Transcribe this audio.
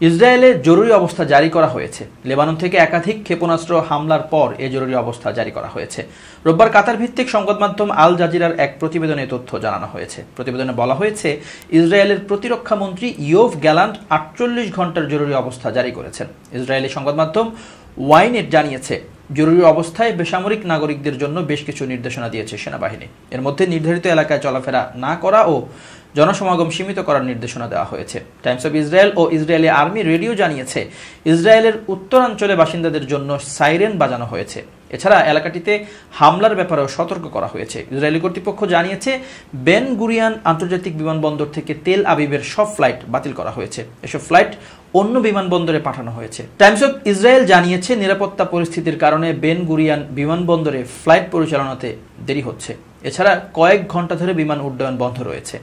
ইসরায়েলে জরুরি অবস্থা জারি করা হয়েছে। লেবানন থেকে একাধিক ক্ষেপণাস্ত্র হামলার পর এ জরুরি অবস্থা জারি করা হয়েছে। রোববার কাতার ভিত্তিক সংবাদ মাধ্যম আল জাজিরার এক প্রতিবেদনে তথ্য জানানো হয়েছে। প্রতিবেদনে বলা হয়েছে, ইসরায়েলের প্রতিরক্ষা মন্ত্রী ইয়োভ গ্যালান্ট 48 ঘন্টার জরুরি অবস্থা জারি করেছেন। ইসরায়েলি সংবাদ মাধ্যম ওয়াইনেট জানিয়েছে, জরুরি অবস্থায় বেসামরিক নাগরিকদের জন্য বেশ কিছু নির্দেশনা দিয়েছে সেনাবাহিনী। এর মধ্যে নির্ধারিত এলাকায় চলাফেরা না করা ও জনসমাগম সীমিত করার নির্দেশনা দেওয়া হয়েছে। টাইমস অফ ইসরায়েল ও ইসরায়েলি আর্মি রেডিও জানিয়েছে, ইসরায়েলের উত্তরাঞ্চলে বাসিন্দাদের জন্য সাইরেন বাজানো হয়েছে। এছাড়া এলাকাটিতে হামলার ব্যাপারেও সতর্ক করা হয়েছে। ইসরায়েলি কর্তৃপক্ষ জানিয়েছে, বেন গুরিয়ান আন্তর্জাতিক বিমানবন্দর থেকে তেল আবিবের সব ফ্লাইট বাতিল করা হয়েছে। এসব ফ্লাইট অন্য বিমানবন্দরে পাঠানো হয়েছে। টাইমস অফ ইসরায়েল জানিয়েছে, নিরাপত্তা পরিস্থিতির কারণে বেন গুরিয়ান বিমানবন্দরে ফ্লাইট পরিচালনাতে দেরি হচ্ছে। এছাড়া কয়েক ঘন্টা ধরে বিমান উড্ডয়ন বন্ধ রয়েছে।